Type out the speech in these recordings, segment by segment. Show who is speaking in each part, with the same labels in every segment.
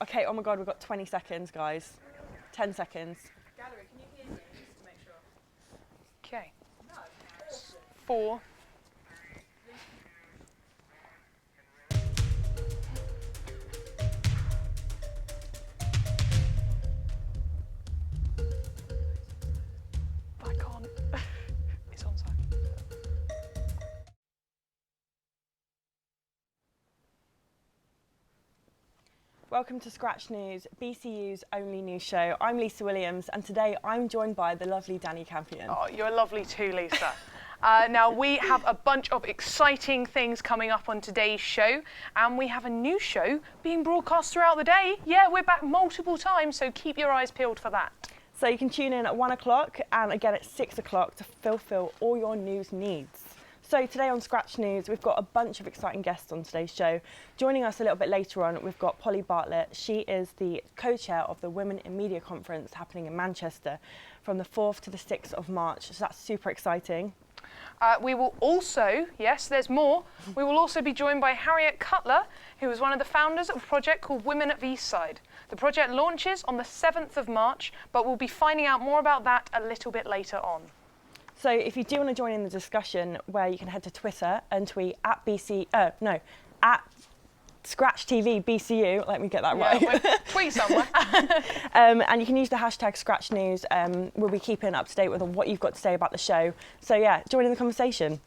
Speaker 1: Okay, oh my God, we've got 20 seconds, guys. 10 seconds.
Speaker 2: Gallery, can you hear me just to make sure? Okay. 4. I can't. It's on silent.
Speaker 1: Welcome to Scratch News, BCU's only news show. I'm Lisa Williams, and today I'm joined by the lovely Danny Campion.
Speaker 2: Oh, you're lovely too, Lisa. Now, we have a bunch of exciting things coming up on today's show, and we have a new show being broadcast throughout the day. Yeah, we're back multiple times, so keep your eyes peeled for that.
Speaker 1: So you can tune in at 1 o'clock and again at 6 o'clock to fulfil all your news needs. So today on Scratch News, we've got a bunch of exciting guests on today's show. Joining us a little bit later on, we've got Polly Bartlett. She is the co-chair of the Women in Media Conference happening in Manchester from the 4th to the 6th of March. So that's super exciting.
Speaker 2: We will also, yes, there's more, we will also be joined by Harriet Cutler, who is one of the founders of a project called Women of Eastside. The project launches on the 7th of March, but we'll be finding out more about that a little bit later on.
Speaker 1: So if you do want to join in the discussion, where you can head to Twitter and tweet at Scratch TV BCU, let me get that right.
Speaker 2: Yeah, tweet somewhere.
Speaker 1: And you can use the hashtag Scratch News. We'll be keeping up to date with what you've got to say about the show. So yeah, join in the conversation.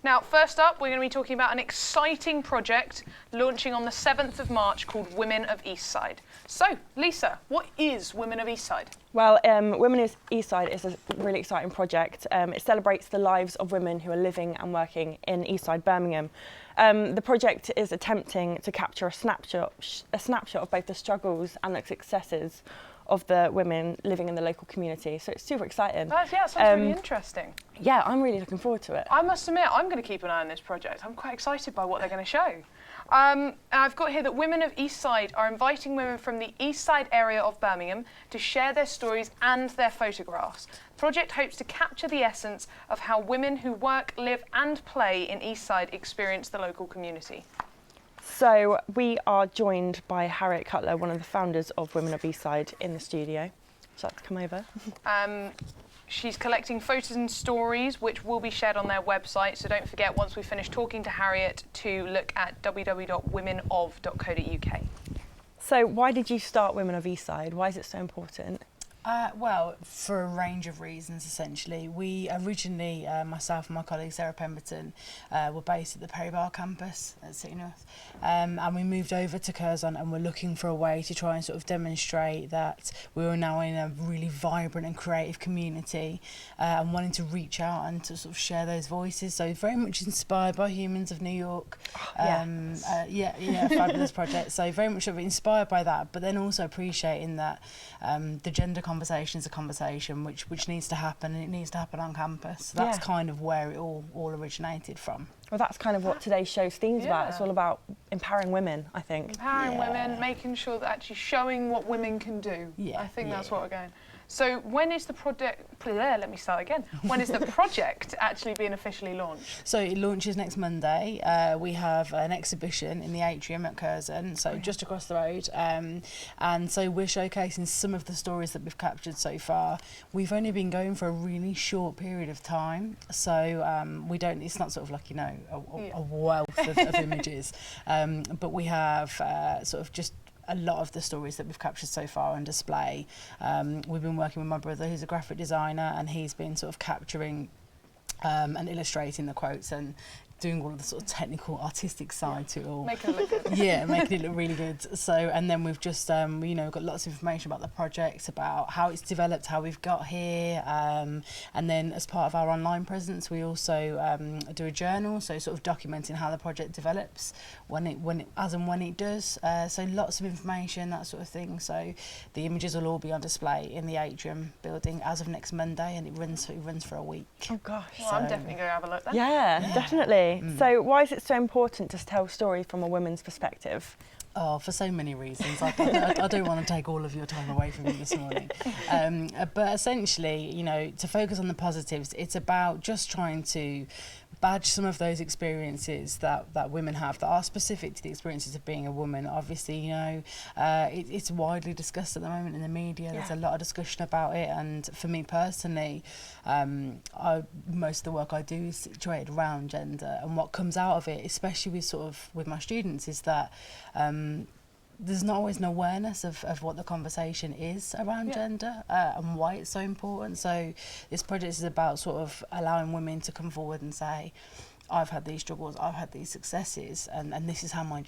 Speaker 2: Now, first up, we're going to be talking about an exciting project launching on the 7th of March called Women of Eastside. So, Lisa, what is Women of Eastside?
Speaker 1: Well, Women of Eastside is a really exciting project. It celebrates the lives of women who are living and working in Eastside Birmingham. The project is attempting to capture a snapshot of both the struggles and the successes of the women living in the local community. So it's super exciting.
Speaker 2: Yeah, it sounds really interesting.
Speaker 1: Yeah, I'm really looking forward to it.
Speaker 2: I must admit, I'm going to keep an eye on this project. I'm quite excited by what they're going to show. I've got here that Women of Eastside are inviting women from the Eastside area of Birmingham to share their stories and their photographs. The project hopes to capture the essence of how women who work, live and play in Eastside experience the local community.
Speaker 1: So we are joined by Harriet Cutler, one of the founders of Women of Eastside, in the studio. Would you like to come over?
Speaker 2: She's collecting photos and stories which will be shared on their website, so don't forget once we finish talking to Harriet to look at www.womenov.co.uk.
Speaker 1: So why did you start Women of Eastside? Why is it so important?
Speaker 3: Well, for a range of reasons, essentially. We originally, myself and my colleague Sarah Pemberton, were based at the Perry Barr campus at City North, and we moved over to Curzon, and we're looking for a way to try and sort of demonstrate that we were now in a really vibrant and creative community, and wanting to reach out and to sort of share those voices. So very much inspired by Humans of New York. Fabulous project. So very much sort of inspired by that, but then also appreciating that the gender conversation is a conversation which needs to happen, and it needs to happen on campus. So that's kind of where it all originated from.
Speaker 1: Well, that's kind of what today's show's theme's about. It's all about empowering women, I think.
Speaker 2: Empowering women, making sure that actually showing what women can do. I think that's what we're going. So when is the project, let me start again. When is the project actually being officially launched?
Speaker 3: So it launches next Monday. We have an exhibition in the atrium at Curzon, so just across the road. And so we're showcasing some of the stories that we've captured so far. We've only been going for a really short period of time, so it's not sort of like, a wealth of images. But we have sort of just a lot of the stories that we've captured so far on display. We've been working with my brother, who's a graphic designer, and he's been sort of capturing and illustrating the quotes and doing all of the sort of technical, artistic side to it all.
Speaker 2: Making it look good.
Speaker 3: Yeah, making it look really good. So, and then we've just, got lots of information about the project, about how it's developed, how we've got here. And then as part of our online presence, we also do a journal, so sort of documenting how the project develops, when it does. So lots of information, that sort of thing. So the images will all be on display in the atrium building as of next Monday, and it runs for a week.
Speaker 1: Oh gosh.
Speaker 2: Well, I'm definitely going to have a look then.
Speaker 1: Yeah, definitely. So why is it so important to tell stories from a woman's perspective?
Speaker 3: Oh, for so many reasons. I don't want to take all of your time away from you this morning. But essentially, you know, to focus on the positives, it's about just trying to badge some of those experiences that women have that are specific to the experiences of being a woman. Obviously, you know, it's widely discussed at the moment in the media. There's a lot of discussion about it, and for me personally, most of the work I do is situated around gender, and what comes out of it, especially with my students, is that there's not always an awareness of what the conversation is around gender and why it's so important. So this project is about sort of allowing women to come forward and say, I've had these struggles, I've had these successes, and this is how my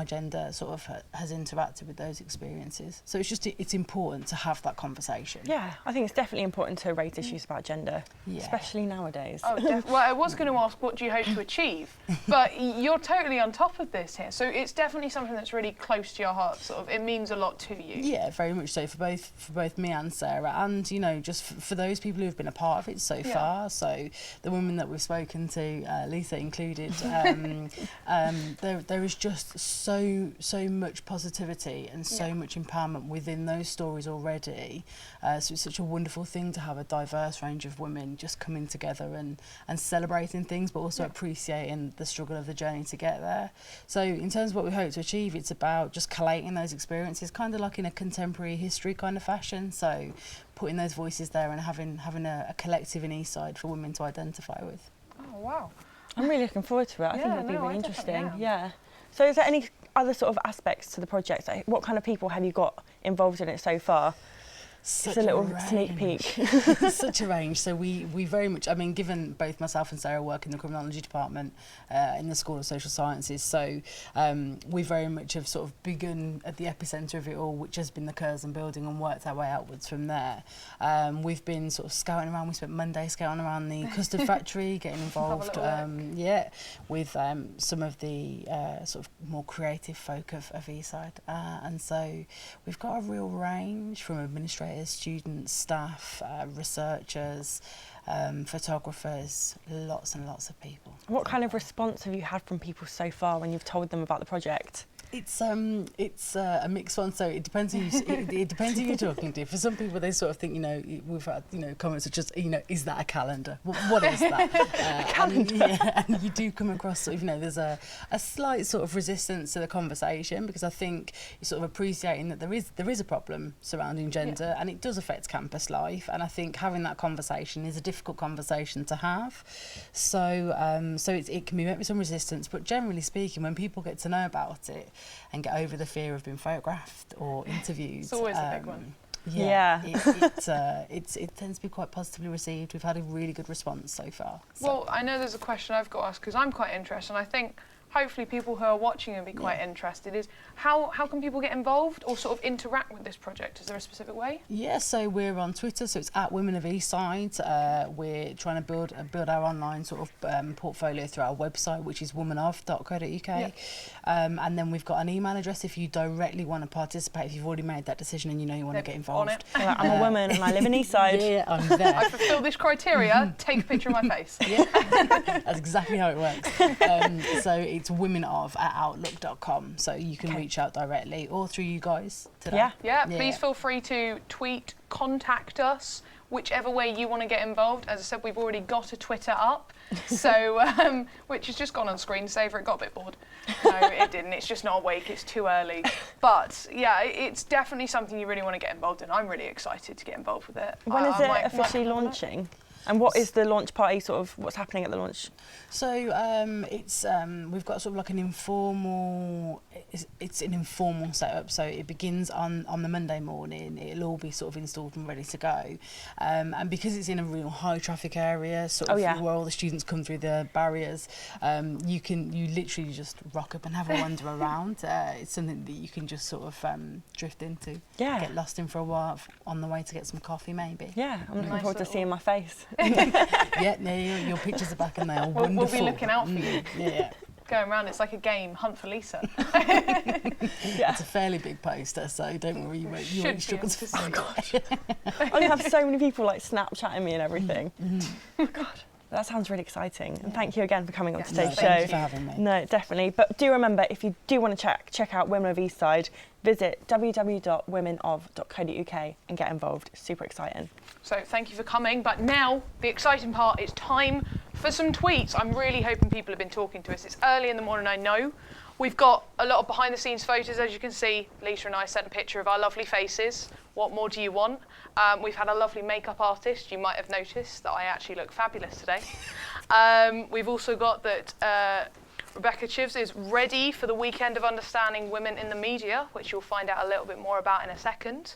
Speaker 3: gender sort of has interacted with those experiences. So it's important to have that conversation.
Speaker 1: Yeah, I think it's definitely important to raise issues about gender, especially nowadays.
Speaker 2: Oh, well, I was going to ask, what do you hope to achieve? But you're totally on top of this here. So it's definitely something that's really close to your heart. Sort of, it means a lot to you.
Speaker 3: Yeah, very much so for both me and Sarah, and you know, just for those people who've been a part of it so far. So the women that we've spoken to, Lisa included, there is just so much positivity and so much empowerment within those stories already. So it's such a wonderful thing to have a diverse range of women just coming together and celebrating things, but also appreciating the struggle of the journey to get there. So in terms of what we hope to achieve, it's about just collating those experiences, kind of like in a contemporary history kind of fashion. So putting those voices there and having a collective in Eastside for women to identify with.
Speaker 2: Oh, wow.
Speaker 1: I'm really looking forward to it. I think it'll be really
Speaker 2: I
Speaker 1: interesting.
Speaker 2: definitely
Speaker 1: Yeah. So is there any other sort of aspects to the project? Like, what kind of people have you got involved in it so far?
Speaker 3: Such
Speaker 1: Just a little sneak peek.
Speaker 3: Such a range. So we very much, I mean, given both myself and Sarah work in the criminology department in the School of Social Sciences, so we very much have sort of begun at the epicentre of it all, which has been the Curzon building, and worked our way outwards from there. We've been sort of scouting around. We spent Monday scouting around the custard factory, getting involved with some of the sort of more creative folk of Eastside. And so we've got a real range from administrators, students, staff, researchers, photographers, lots and lots of people.
Speaker 1: What kind of response have you had from people so far when you've told them about the project?
Speaker 3: It's a mixed one, so it depends it depends who you're talking to. For some people, they sort of think, you know, we've had, you know, comments such as, you know, is that a calendar? What is that?
Speaker 1: A calendar.
Speaker 3: And you do come across sort of, you know, there's a slight sort of resistance to the conversation, because I think you're sort of appreciating that there is a problem surrounding gender, and it does affect campus life. And I think having that conversation is a difficult conversation to have. So it can be met with some resistance, but generally speaking, when people get to know about it and get over the fear of being photographed or interviewed.
Speaker 2: It's always a big one.
Speaker 3: It tends to be quite positively received. We've had a really good response so far. So.
Speaker 2: Well, I know there's a question I've got to ask, because I'm quite interested, and I think hopefully people who are watching will be quite interested, is how can people get involved or sort of interact with this project? Is there a specific way?
Speaker 3: Yeah, so we're on Twitter, so it's at Women of Eastside. We're trying to build our online sort of portfolio through our website, which is womanof.co.uk. And then we've got an email address if you directly want to participate, if you've already made that decision and you know you want to get involved.
Speaker 1: I'm a woman and I live in Eastside.
Speaker 3: Yeah, I'm there.
Speaker 2: I fulfil this criteria, take a picture of my face.
Speaker 3: Yeah, that's exactly how it works. So it's womenof@outlook.com, so you can reach out directly or through you guys today.
Speaker 2: Yeah, please feel free to tweet, contact us, whichever way you want to get involved. As I said, we've already got a Twitter up, so which has just gone on screensaver. It got a bit bored. No, it didn't. It's just not awake. It's too early. But yeah, it's definitely something you really want to get involved in. I'm really excited to get involved with it.
Speaker 1: When is it officially launching? And what is the launch party, sort of what's happening at the launch?
Speaker 3: So it's we've got sort of like an informal, it's an informal setup. So it begins on the Monday morning. It'll all be sort of installed and ready to go. And because it's in a real high traffic area, sort of where all the students come through the barriers, you literally just rock up and have a wander around. It's something that you can just sort of drift into.
Speaker 1: Yeah.
Speaker 3: Get lost in for a while on the way to get some coffee maybe.
Speaker 1: Yeah, I'm looking forward to seeing my face.
Speaker 3: Your pictures are back and they are wonderful.
Speaker 2: We'll be looking out for you.
Speaker 3: Yeah.
Speaker 2: Going around, it's like a game, Hunt for Lisa.
Speaker 3: It's a fairly big poster, so don't worry, you won't struggle to see it.
Speaker 1: I have so many people like Snapchatting me and everything. Oh God. That sounds really exciting. And thank you again for coming on
Speaker 2: Yes.
Speaker 1: today's
Speaker 3: Thank you
Speaker 1: show.
Speaker 3: for having me.
Speaker 1: No, definitely. But do remember, if you do want to check out Women of Eastside, visit www.womenof.co.uk and get involved. Super exciting.
Speaker 2: So thank you for coming. But now the exciting part, it's time for some tweets. I'm really hoping people have been talking to us. It's early in the morning, I know. We've got a lot of behind the scenes photos, as you can see. Lisa and I sent a picture of our lovely faces. What more do you want? We've had a lovely makeup artist. You might have noticed that I actually look fabulous today. We've also got that Rebecca Chivs is ready for the weekend of understanding women in the media, which you'll find out a little bit more about in a second.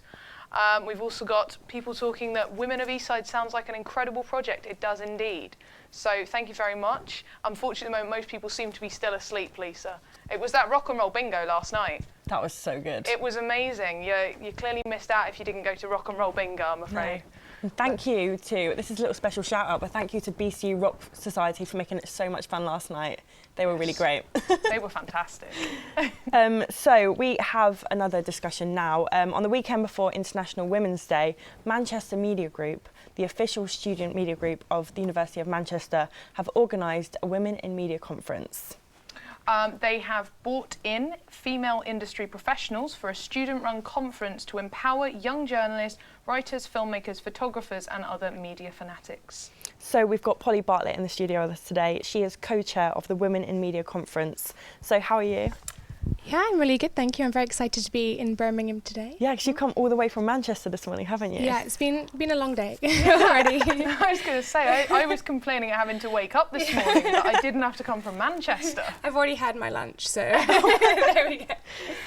Speaker 2: We've also got people talking that Women of Eastside sounds like an incredible project. It does indeed. So thank you very much. Unfortunately, at the moment, most people seem to be still asleep, Lisa. It was that rock and roll bingo last night.
Speaker 1: That was so good.
Speaker 2: It was amazing. You clearly missed out if you didn't go to rock and roll bingo, I'm afraid.
Speaker 1: And thank you to, this is a little special shout out, but thank you to BCU Rock Society for making it so much fun last night. They were really great.
Speaker 2: They were fantastic.
Speaker 1: So we have another discussion now. On the weekend before International Women's Day, Manchester Media Group, the official student media group of the University of Manchester, have organised a Women in Media conference.
Speaker 2: They have brought in female industry professionals for a student-run conference to empower young journalists, writers, filmmakers, photographers and other media fanatics.
Speaker 1: So we've got Polly Bartlett in the studio with us today. She is co-chair of the Women in Media conference. So how are you?
Speaker 4: Yeah, I'm really good, thank you. I'm very excited to be in Birmingham today.
Speaker 1: Yeah, because you've come all the way from Manchester this morning, haven't you?
Speaker 4: Yeah, it's been a long day already.
Speaker 2: I was going to say, I was complaining at having to wake up this morning, but I didn't have to come from Manchester.
Speaker 4: I've already had my lunch, so there we go.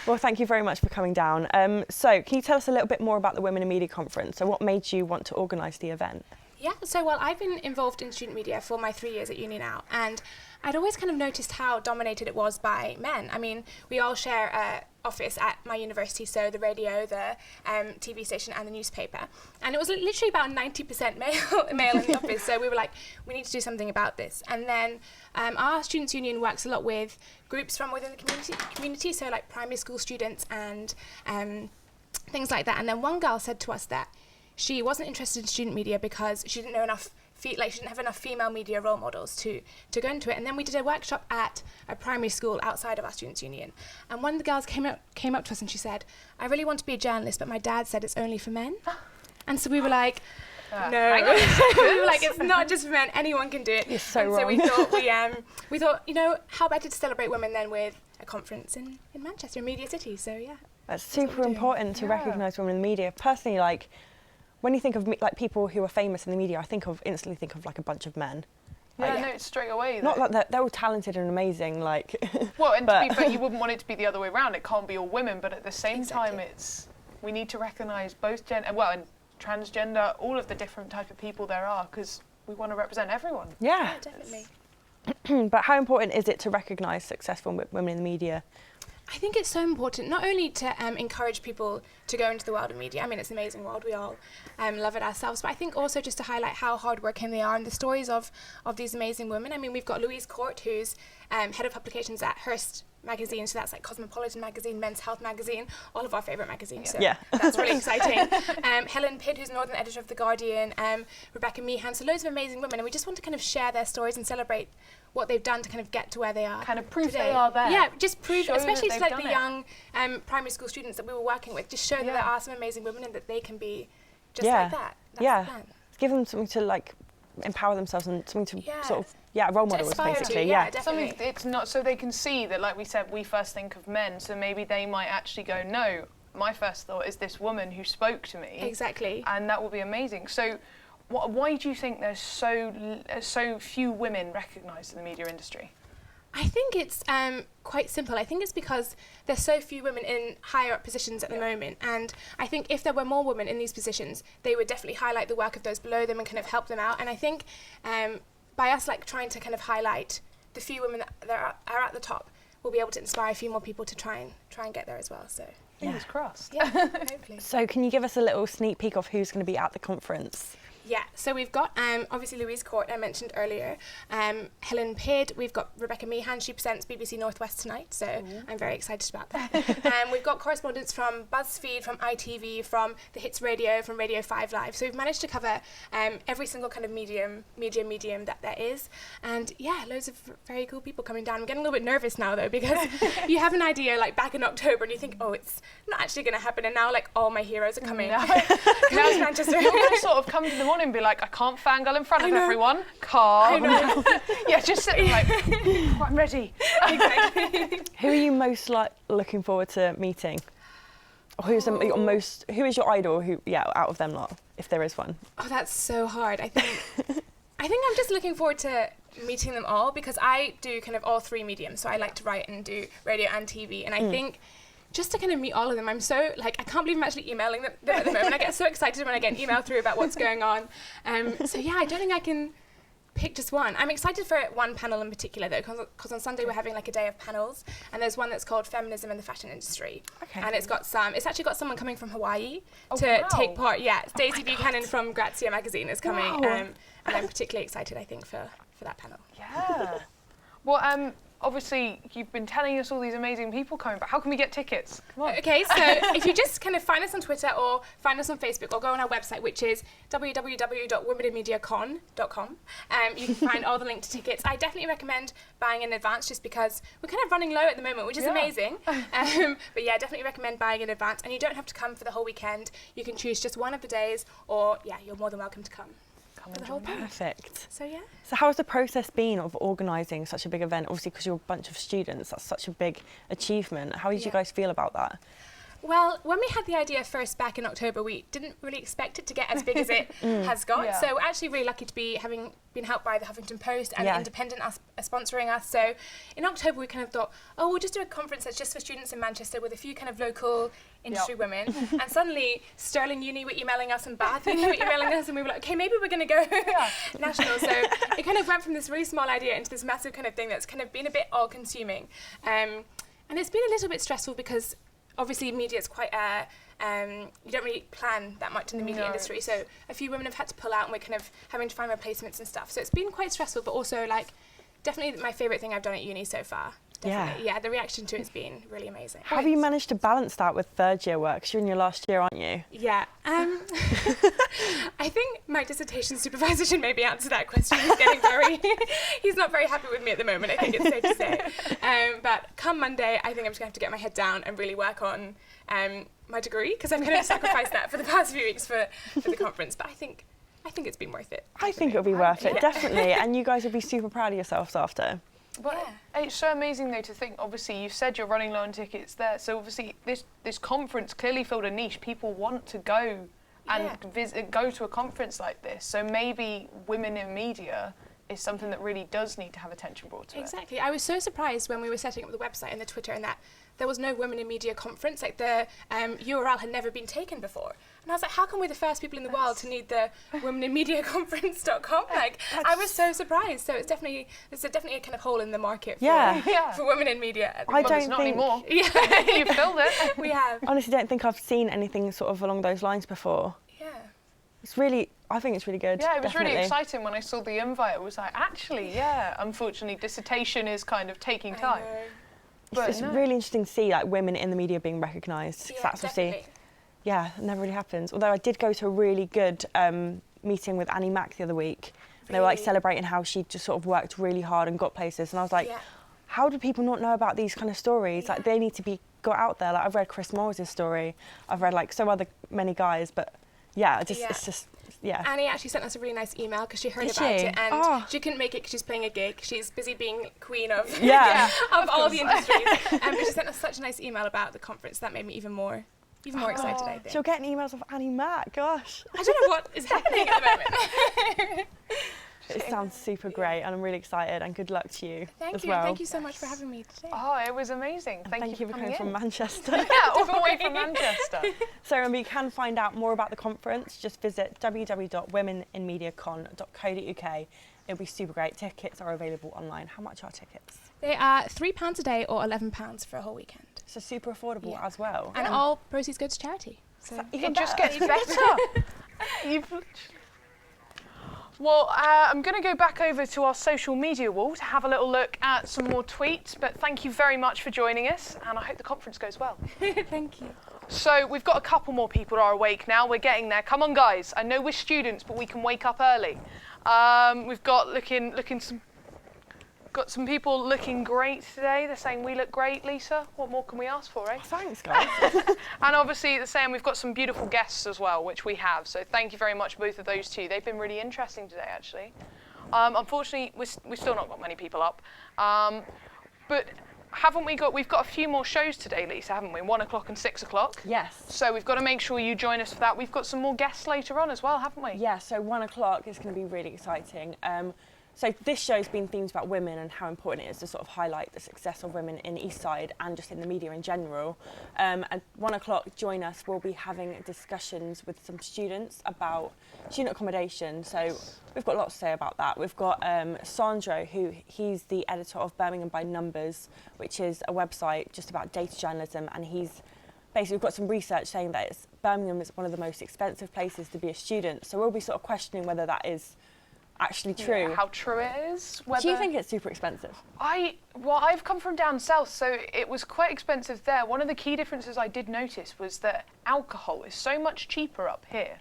Speaker 1: Well, thank you very much for coming down. So can you tell us a little bit more about the Women in Media conference? So what made you want to organise the event?
Speaker 4: Yeah, so well, I've been involved in student media for my 3 years at uni now, and I'd always kind of noticed how dominated it was by men. I mean, we all share an office at my university, so the radio, the TV station and the newspaper. And it was literally about 90% male in the office, so we were like, we need to do something about this. And then our Students' Union works a lot with groups from within the community, so like primary school students and things like that. And then one girl said to us that she wasn't interested in student media because she didn't know enough she didn't have enough female media role models to go into it. And then we did a workshop at a primary school outside of our Students' Union. And one of the girls came up to us and she said, I really want to be a journalist, but my dad said it's only for men. And so we were like, no. We were like, it's not just for men, anyone can do it.
Speaker 1: You're so
Speaker 4: and
Speaker 1: wrong.
Speaker 4: So we thought, you know, how better to celebrate women than with a conference in Manchester, in Media City. So yeah.
Speaker 1: That's
Speaker 4: what
Speaker 1: super
Speaker 4: we're doing.
Speaker 1: important to
Speaker 2: Yeah.
Speaker 1: recognise women in the media. Personally, like, when you think of like people who are famous in the media, I instantly think of like a bunch of men.
Speaker 2: Yeah,
Speaker 1: Like,
Speaker 2: no, it's straight away.
Speaker 1: Not
Speaker 2: though.
Speaker 1: like they're all talented and amazing, like.
Speaker 2: Well, and
Speaker 1: but-
Speaker 2: to be fair, you wouldn't want it to be the other way around. It can't be all women, but at the same time,
Speaker 4: Exactly.
Speaker 2: we need to recognise both and transgender, all of the different type of people there are, because we want to represent everyone.
Speaker 1: Yeah.
Speaker 4: Definitely.
Speaker 1: But how important is it to recognise successful women in the media?
Speaker 4: I think it's so important not only to encourage people to go into the world of media. I mean, it's an amazing world. We all love it ourselves. But I think also just to highlight how hardworking they are and the stories of these amazing women. I mean, we've got Louise Court, who's head of publications at Hearst magazine. So that's like Cosmopolitan magazine, Men's Health magazine, all of our favourite magazines. So
Speaker 1: Yeah.
Speaker 4: that's really exciting. Helen Pidd, who's Northern editor of The Guardian. Rebecca Meehan. So loads of amazing women. And we just want to kind of share their stories and celebrate what they've done to kind of get to where they are.
Speaker 2: Kind of prove
Speaker 4: today.
Speaker 2: they are there.
Speaker 4: Yeah, just prove,
Speaker 2: Show that
Speaker 4: especially to
Speaker 2: they've
Speaker 4: like
Speaker 2: done
Speaker 4: the
Speaker 2: it.
Speaker 4: young primary school students that we were working with, just show that
Speaker 2: Yeah.
Speaker 4: there are some amazing women and that they can be just
Speaker 1: Yeah.
Speaker 4: like that. That's
Speaker 1: Yeah.
Speaker 4: the plan.
Speaker 1: Give them something to like empower themselves and something to
Speaker 4: Yeah.
Speaker 1: sort of role models
Speaker 4: aspire to,
Speaker 1: basically.
Speaker 4: yeah,
Speaker 1: Yeah.
Speaker 4: definitely.
Speaker 2: Something it's not so they can see that, like we said, we first think of men, so maybe they might actually go, no, my first thought is this woman who spoke to me,
Speaker 4: Exactly.
Speaker 2: and that will be amazing. So, why do you think there's so few women recognised in the media industry?
Speaker 4: I think it's quite simple. I think it's because there's so few women in higher up positions at the moment, and I think if there were more women in these positions, they would definitely highlight the work of those below them and kind of help them out. And I think by us like trying to kind of highlight the few women that are at the top, we'll be able to inspire a few more people to try and get there as well. So
Speaker 2: Fingers crossed.
Speaker 4: yeah, hopefully.
Speaker 1: So can you give us a little sneak peek of who's going to be at the conference?
Speaker 4: Yeah, so we've got obviously Louise Court, I mentioned earlier, Helen Pidd, we've got Rebecca Meehan, she presents BBC Northwest tonight, so I'm very excited about that. We've got correspondents from BuzzFeed, from ITV, from the Hits Radio, from Radio 5 Live, so we've managed to cover every single kind of medium that there is, and yeah, loads of very cool people coming down. I'm getting a little bit nervous now though, because you have an idea like back in October and you think, oh, it's not actually going to happen, and now like all my heroes are coming. Now to Manchester.
Speaker 2: You're going to sort of come to the morning and be like, I can't fangirl in front of everyone. Calm. Yeah, just sit there like, oh, I'm ready.
Speaker 4: Exactly.
Speaker 1: Who are you most looking forward to meeting? Or who is your idol? Out of them lot, if there is one.
Speaker 4: Oh, that's so hard. I think I'm just looking forward to meeting them all, because I do kind of all three mediums. So I like to write and do radio and TV, and I think just to kind of meet all of them, I'm so I can't believe I'm actually emailing them at the moment. I get so excited when I get an email through about what's going on. So yeah, I don't think I can pick just one. I'm excited for one panel in particular though, because on Sunday we're having like a day of panels, and there's one that's called Feminism in the Fashion Industry. Okay. And it's actually got someone coming from Hawaii to take part. Yeah, Stacey Buchanan from Grazia magazine is coming, and I'm particularly excited, I think, for that panel.
Speaker 2: Yeah. Well, obviously, you've been telling us all these amazing people coming, but how can we get tickets? Come on.
Speaker 4: Okay, so if you just kind of find us on Twitter or find us on Facebook or go on our website, which is www.womeninmediacon.com, you can find all the link to tickets. I definitely recommend buying in advance, just because we're kind of running low at the moment, which is amazing. But yeah, definitely recommend buying in advance. And you don't have to come for the whole weekend. You can choose just one of the days, or yeah, you're more than welcome to come. For the whole thing.
Speaker 1: Perfect.
Speaker 4: So yeah.
Speaker 1: So how's the process been of organising such a big event? Obviously, because you're a bunch of students, that's such a big achievement. How did you guys feel about that?
Speaker 4: Well, when we had the idea first back in October, we didn't really expect it to get as big as it has got. Yeah. So we're actually really lucky to be having been helped by the Huffington Post and The Independent sponsoring us. So in October, we kind of thought, oh, we'll just do a conference that's just for students in Manchester with a few kind of local industry women. And suddenly, Stirling Uni were emailing us and Bath Uni were emailing us, and we were like, okay, maybe we're going to go national. So it kind of went from this really small idea into this massive kind of thing that's kind of been a bit all-consuming. And it's been a little bit stressful because obviously media is quite you don't really plan that much in the media industry, so a few women have had to pull out and we're kind of having to find replacements and stuff, so it's been quite stressful, but also like definitely my favourite thing I've done at uni so far. Definitely. Yeah, the reaction to it's been really amazing.
Speaker 1: How have you managed to balance that with third year work? 'Cause you're in your last year, aren't you?
Speaker 4: Yeah. I think my dissertation supervisor should maybe answer that question. He's not very happy with me at the moment, I think it's safe to say. But come Monday, I think I'm just going to have to get my head down and really work on my degree, because I've kind of sacrificed that for the past few weeks for the conference. But I think it's been worth it.
Speaker 1: I think it'll be worth it, definitely. And you guys will be super proud of yourselves after.
Speaker 2: But it's so amazing though to think, obviously you said you're running low on tickets there, so obviously this conference clearly filled a niche. People want to go and go to a conference like this, so maybe women in media is something that really does need to have attention brought to it.
Speaker 4: Exactly. I was so surprised when we were setting up the website and the Twitter and that there was no Women in Media conference, like the URL had never been taken before. And I was like, how come we're the first people in the world to need the womeninmediaconference.com? Like, I was so surprised. So there's definitely a kind of hole in the market for women in media.
Speaker 1: I don't
Speaker 2: think... Not
Speaker 1: think...
Speaker 2: anymore.
Speaker 4: Yeah.
Speaker 2: You filled it.
Speaker 4: We have.
Speaker 1: Honestly, don't think I've seen anything sort of along those lines before.
Speaker 4: Yeah.
Speaker 1: I think it's really good.
Speaker 2: Yeah, it was
Speaker 1: definitely.
Speaker 2: really exciting when I saw the invite. It was like, actually, unfortunately, dissertation is kind of taking time.
Speaker 1: But it's really interesting to see like women in the media being recognised.
Speaker 4: Yeah,
Speaker 1: that's
Speaker 4: definitely.
Speaker 1: It never really happens. Although I did go to a really good meeting with Annie Mac the other week. And they were like celebrating how she just sort of worked really hard and got places. And I was like, how do people not know about these kind of stories? Like they need to be got out there. Like I've read Chris Morris' story. I've read like many guys, but it's just. Yeah.
Speaker 4: Annie actually sent us a really nice email because she heard about it, and she couldn't make it because she's playing a gig. She's busy being queen of of all the industries. But she sent us such a nice email about the conference that made me even more excited, I think.
Speaker 1: So you're getting emails of Annie Mac, gosh.
Speaker 4: I don't know what is happening at the moment.
Speaker 1: It sounds super great, and I'm really excited, and good luck to you as
Speaker 4: well. Thank you so much for having me today.
Speaker 2: Oh, it was amazing.
Speaker 1: Thank you for coming from Manchester.
Speaker 2: All the way from Manchester.
Speaker 1: So remember, you can find out more about the conference. Just visit www.womeninmediacon.co.uk. It'll be super great. Tickets are available online. How much are tickets?
Speaker 4: They are £3 a day or £11 for a whole weekend.
Speaker 1: So super affordable as well.
Speaker 4: And all proceeds go to charity. So
Speaker 2: it just gets better. Well, I'm going to go back over to our social media wall to have a little look at some more tweets, but thank you very much for joining us, and I hope the conference goes well.
Speaker 4: Thank you.
Speaker 2: So we've got a couple more people who are awake now. We're getting there. Come on, guys. I know we're students, but we can wake up early. We've got got some people looking great today. They're saying we look great, Lisa. What more can we ask for, eh?
Speaker 1: Thanks, guys.
Speaker 2: And obviously they're saying we've got some beautiful guests as well, which we have. So thank you very much, both of those two. They've been really interesting today, actually. Unfortunately, we've still not got many people up. But we've got a few more shows today, Lisa, haven't we? 1 o'clock and 6 o'clock.
Speaker 1: Yes.
Speaker 2: So we've got to make sure you join us for that. We've got some more guests later on as well, haven't we?
Speaker 1: Yeah, so 1 o'clock is going to be really exciting. So this show's been themed about women and how important it is to sort of highlight the success of women in Eastside and just in the media in general. At 1 o'clock, join us. We'll be having discussions with some students about student accommodation. So we've got lots to say about that. We've got Sandro, he's the editor of Birmingham by Numbers, which is a website just about data journalism, and we've got some research saying that Birmingham is one of the most expensive places to be a student. So we'll be sort of questioning whether that is actually true.
Speaker 2: Yeah, how true it is.
Speaker 1: Do you think it's super expensive?
Speaker 2: I've come from down south, so it was quite expensive there. One of the key differences I did notice was that alcohol is so much cheaper up here,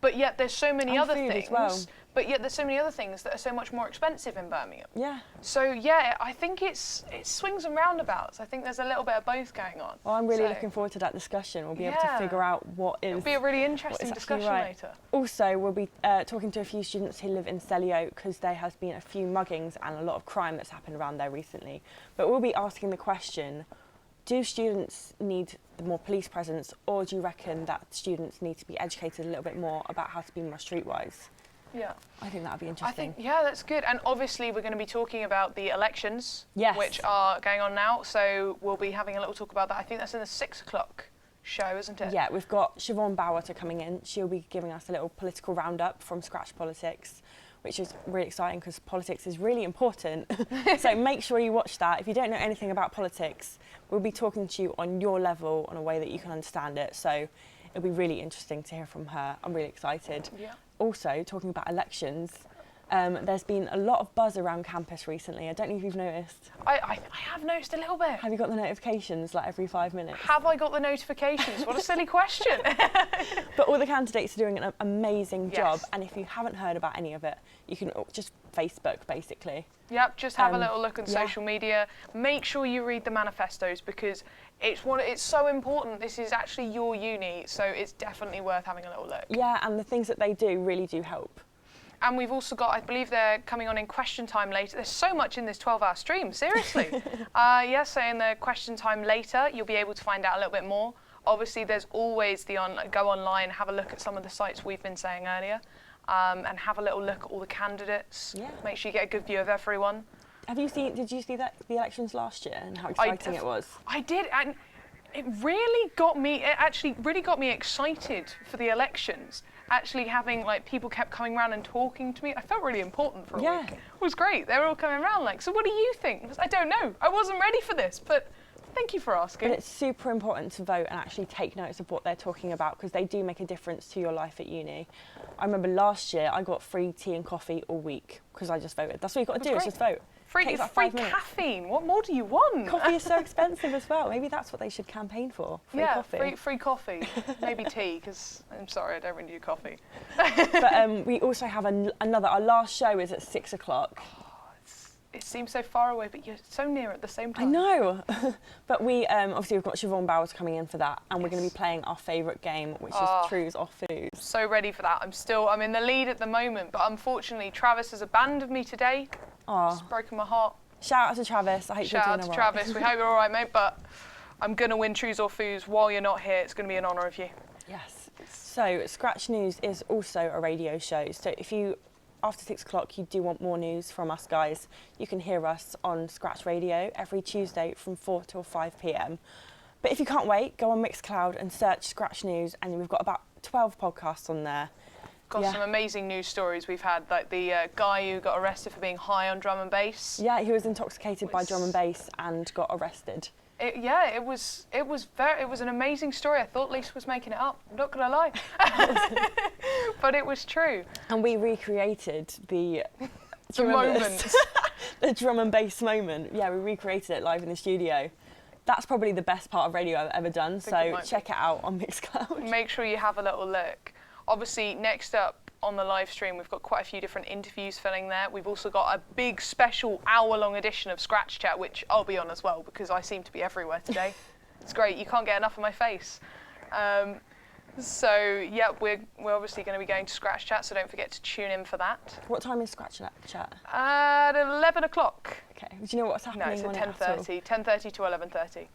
Speaker 2: but yet there's so many other things.
Speaker 1: As well.
Speaker 2: But yet there's so many other things that are so much more expensive in Birmingham.
Speaker 1: Yeah.
Speaker 2: So yeah, I think it swings and roundabouts. I think there's a little bit of both going on.
Speaker 1: Well, I'm really looking forward to that discussion. We'll be able to figure out
Speaker 2: It'll be a really interesting discussion later.
Speaker 1: Also, we'll be talking to a few students who live in Selly Oak because there has been a few muggings and a lot of crime that's happened around there recently. But we'll be asking the question, do students need more police presence, or do you reckon that students need to be educated a little bit more about how to be more streetwise?
Speaker 2: Yeah.
Speaker 1: I think that would be interesting.
Speaker 2: That's good. And obviously we're going to be talking about the elections,
Speaker 1: yes,
Speaker 2: which are going on now. So we'll be having a little talk about that. I think that's in the 6 o'clock show, isn't it?
Speaker 1: Yeah, we've got Siobhan Bowerter coming in. She'll be giving us a little political roundup from Scratch Politics, which is really exciting because politics is really important. So make sure you watch that. If you don't know anything about politics, we'll be talking to you on your level in a way that you can understand it. So it'll be really interesting to hear from her. I'm really excited.
Speaker 2: Yeah.
Speaker 1: Also, talking about elections, there's been a lot of buzz around campus recently. I don't know if you've noticed.
Speaker 2: I have noticed a little bit.
Speaker 1: Have you got the notifications like every 5 minutes?
Speaker 2: Have I got the notifications? What a silly question.
Speaker 1: But all the candidates are doing an amazing job,
Speaker 2: Yes.
Speaker 1: and if you haven't heard about any of it, you can just Facebook basically.
Speaker 2: Yep, just have a
Speaker 1: Um,
Speaker 2: little look on
Speaker 1: yeah.
Speaker 2: social media. Make sure you read the manifestos because it's so important. This is actually your uni, so it's definitely worth having a little look.
Speaker 1: Yeah, and the things that they do really do help.
Speaker 2: And we've also got, I believe they're coming on in question time later. There's so much in this 12-hour stream, seriously. So in the question time later, you'll be able to find out a little bit more. Obviously, there's always go online, have a look at some of the sites we've been saying earlier, and have a little look at all the candidates.
Speaker 1: Yeah.
Speaker 2: Make sure you get a good view of everyone.
Speaker 1: Did you see the elections last year and how exciting it was?
Speaker 2: I did, and it actually really got me excited for the elections. Actually having people kept coming around and talking to me. I felt really important for a week. It was great. They were all coming around so what do you think? I don't know. I wasn't ready for this, but thank you for asking.
Speaker 1: But it's super important to vote and actually take notice of what they're talking about because they do make a difference to your life at uni. I remember last year I got free tea and coffee all week because I just voted. That's what you've got to do, is just vote.
Speaker 2: Free
Speaker 1: Takes like 5 minutes.
Speaker 2: caffeine. What more do you want?
Speaker 1: Coffee is so expensive as well. Maybe that's what they should campaign for. Free coffee.
Speaker 2: Free coffee. Maybe tea, because I'm sorry, I don't really do coffee.
Speaker 1: But we also have our last show is at 6 o'clock.
Speaker 2: It seems so far away, but you're so near at the same time.
Speaker 1: I know. But we've got Siobhan Bowers coming in for that, and we're going to be playing our favourite game, which is Trues or Foos.
Speaker 2: So ready for that. I'm in the lead at the moment, but unfortunately Travis has abandoned me today. It's broken my heart.
Speaker 1: Shout out to Travis. I hope you're doing all right.
Speaker 2: Shout out to Travis. We hope you're all right, mate, but I'm going to win Trues or Foos while you're not here. It's going to be an honour of you.
Speaker 1: Yes. So Scratch News is also a radio show. So if you, after 6 o'clock, you do want more news from us guys, you can hear us on Scratch Radio every Tuesday from 4 till 5 p.m. But if you can't wait, go on Mixcloud and search Scratch News, and we've got about 12 podcasts on there.
Speaker 2: Got some amazing news stories we've had, like the guy who got arrested for being high on drum and bass.
Speaker 1: Yeah, he was intoxicated by drum and bass and got arrested.
Speaker 2: It was an amazing story. I thought Lisa was making it up. I'm not gonna lie, but it was true.
Speaker 1: And we recreated the
Speaker 2: The moment.
Speaker 1: the drum and bass moment. Yeah, we recreated it live in the studio. That's probably the best part of radio I've ever done.
Speaker 2: it
Speaker 1: So
Speaker 2: might
Speaker 1: check it out on Mixcloud.
Speaker 2: Make sure you have a little look. Obviously, next up on the live stream, we've got quite a few different interviews filling there. We've also got a big special hour-long edition of Scratch Chat, which I'll be on as well because I seem to be everywhere today. It's great. You can't get enough of my face. So yeah, we're obviously going to be going to Scratch Chat, so don't forget to tune in for that.
Speaker 1: What time is Scratch Chat?
Speaker 2: At 11 o'clock.
Speaker 1: Okay. Do you know what's
Speaker 2: No,
Speaker 1: happening
Speaker 2: it's
Speaker 1: on
Speaker 2: at
Speaker 1: it at all?
Speaker 2: 10:30 to 11:30.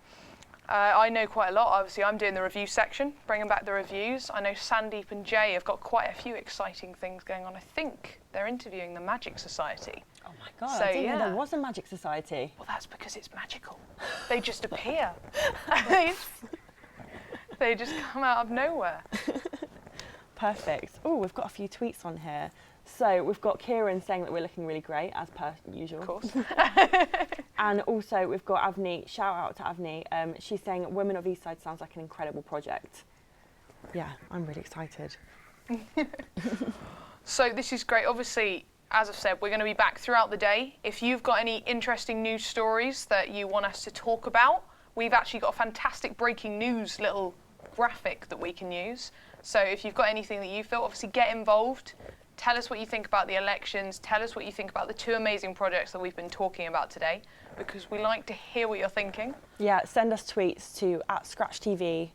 Speaker 2: I know quite a lot. Obviously, I'm doing the review section, bringing back the reviews. I know Sandeep and Jay have got quite a few exciting things going on. I think they're interviewing the Magic Society.
Speaker 1: Oh my God,
Speaker 2: So,
Speaker 1: I didn't know
Speaker 2: yeah.
Speaker 1: there was a Magic Society.
Speaker 2: Well, that's because it's magical. They just appear. They just come out of nowhere.
Speaker 1: Perfect. Oh, we've got a few tweets on here. So we've got Kieran saying that we're looking really great, as per usual.
Speaker 2: Of course.
Speaker 1: And also we've got Avni, shout out to Avni. She's saying Women of Eastside sounds like an incredible project. Yeah, I'm really excited.
Speaker 2: So this is great. Obviously, as I've said, we're going to be back throughout the day. If you've got any interesting news stories that you want us to talk about, we've actually got a fantastic breaking news little graphic that we can use. So if you've got anything that you feel, obviously get involved. Tell us what you think about the elections. Tell us what you think about the two amazing projects that we've been talking about today, because we like to hear what you're thinking.
Speaker 1: Yeah, send us tweets to @ScratchTV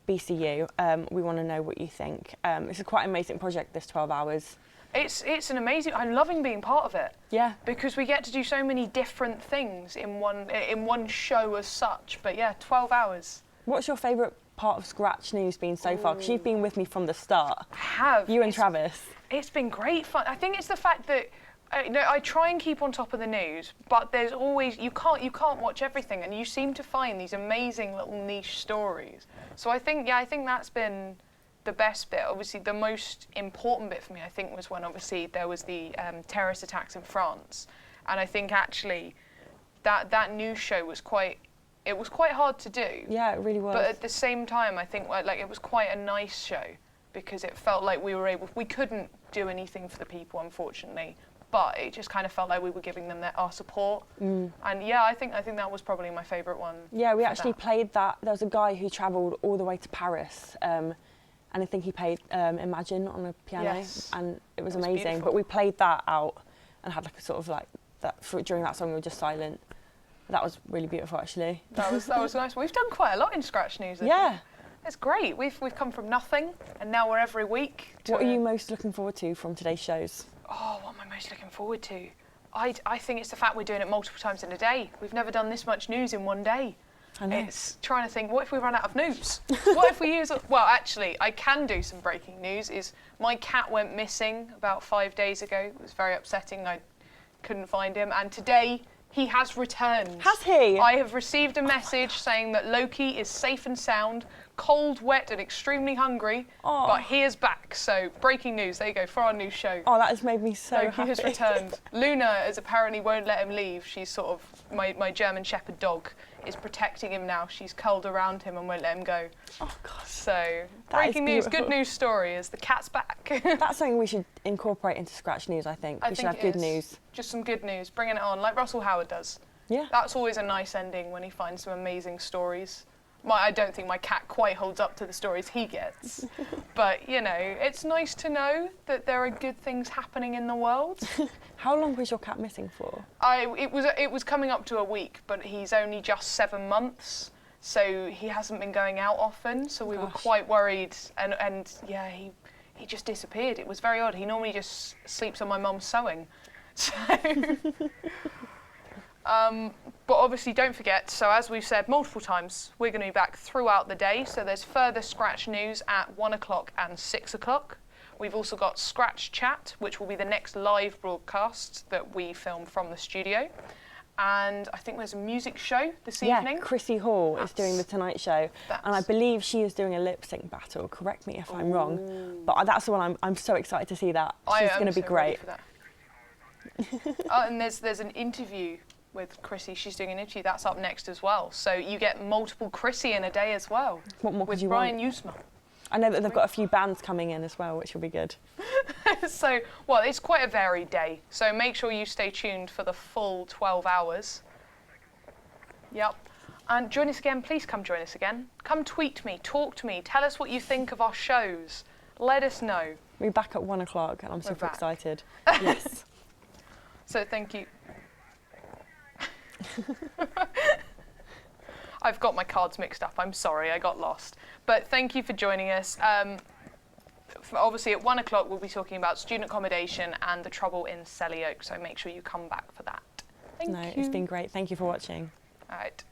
Speaker 1: BCU. We want to know what you think. It's a quite amazing project, this 12 hours.
Speaker 2: It's an amazing. I'm loving being part of it.
Speaker 1: Yeah.
Speaker 2: Because we get to do so many different things in one show as such. But yeah, 12 hours.
Speaker 1: What's your favourite part of Scratch News been so far? Because you've been with me from the start. You and
Speaker 2: It's-
Speaker 1: Travis.
Speaker 2: It's been great fun. I think it's the fact that I try and keep on top of the news, but there's always you can't watch everything, and you seem to find these amazing little niche stories. So I think that's been the best bit. Obviously, the most important bit for me, I think, was when obviously there was the terrorist attacks in France, and I think actually that news show was quite hard to do.
Speaker 1: Yeah, it really was.
Speaker 2: But at the same time, I think like it was quite a nice show because it felt like we couldn't do anything for the people, unfortunately, but it just kind of felt like we were giving them our support. And yeah, I think that was probably my favourite one.
Speaker 1: Yeah, we
Speaker 2: for
Speaker 1: actually
Speaker 2: that.
Speaker 1: played that. There was a guy who travelled all the way to Paris, and I think he played Imagine on a piano,
Speaker 2: Yes.
Speaker 1: and it was
Speaker 2: It was
Speaker 1: amazing.
Speaker 2: beautiful.
Speaker 1: But we played that out and had like a sort of like that during that song we were just silent. That was really beautiful, actually.
Speaker 2: That was nice. We've done quite a lot in Scratch News. I
Speaker 1: Yeah.
Speaker 2: think. It's great. We've come from nothing, and now we're every week.
Speaker 1: What are you most looking forward to from today's shows?
Speaker 2: Oh, what am I most looking forward to? I think it's the fact we're doing it multiple times in a day. We've never done this much news in one day.
Speaker 1: I know.
Speaker 2: It's trying to think, what if we run out of news? What if we use... Well, actually, I can do some breaking news. Is my cat went missing about 5 days ago. It was very upsetting. I couldn't find him. And today, he has returned.
Speaker 1: Has he?
Speaker 2: I have received a message saying that Loki is safe and sound, cold, wet, and extremely hungry,
Speaker 1: Oh.
Speaker 2: but he is back. So, breaking news. There you go, for our new show.
Speaker 1: Oh, that has made me so
Speaker 2: Loki
Speaker 1: happy.
Speaker 2: has returned. Luna is apparently won't let him leave. She's sort of my German Shepherd dog is protecting him now. She's curled around him and won't let him go.
Speaker 1: Oh, God.
Speaker 2: So
Speaker 1: That is
Speaker 2: breaking news, good
Speaker 1: beautiful.
Speaker 2: news story is the cat's back.
Speaker 1: That's something we should incorporate into Scratch News, I think. We should have good news.
Speaker 2: Just some good news, bringing it on like Russell Howard does.
Speaker 1: Yeah.
Speaker 2: That's always a nice ending when he finds some amazing stories. I don't think my cat quite holds up to the stories he gets, but you know, it's nice to know that there are good things happening in the world.
Speaker 1: How long was your cat missing for?
Speaker 2: It was coming up to a week, but he's only just 7 months, so he hasn't been going out often. So we were
Speaker 1: Gosh.
Speaker 2: quite worried, and yeah, he just disappeared. It was very odd. He normally just sleeps on my mum's sewing, so. But obviously don't forget, so as we've said multiple times, we're going to be back throughout the day. So there's further Scratch News at 1 o'clock and 6 o'clock. We've also got Scratch Chat, which will be the next live broadcast that we film from the studio. And I think there's a music show this evening.
Speaker 1: Yeah, Chrissy Hall is doing the Tonight Show, and I
Speaker 2: That's-
Speaker 1: believe she is doing a lip sync battle. Correct me if I'm wrong, but that's the one I'm so excited to see that.
Speaker 2: I
Speaker 1: She's
Speaker 2: am
Speaker 1: going to be
Speaker 2: so ready
Speaker 1: great.
Speaker 2: for that. And there's an interview with Chrissy. She's doing an interview. That's up next as well. So you get multiple Chrissy in a day as well.
Speaker 1: What more
Speaker 2: with
Speaker 1: could you
Speaker 2: Brian
Speaker 1: want?
Speaker 2: Usma.
Speaker 1: I know that they've got a few bands coming in as well, which will be good.
Speaker 2: So, well, it's quite a varied day. So make sure you stay tuned for the full 12 hours. Yep. And join us again. Please come join us again. Come tweet me, talk to me, tell us what you think of our shows. Let us know.
Speaker 1: We're back at 1 o'clock and I'm super
Speaker 2: back.
Speaker 1: excited. Yes.
Speaker 2: So thank you. I've got my cards mixed up. I'm sorry, I got lost. But thank you for joining us. Obviously, at 1 o'clock, we'll be talking about student accommodation and the trouble in Selly Oak. So make sure you come back for that. Thank you.
Speaker 1: It's been great. Thank you for watching.
Speaker 2: All right.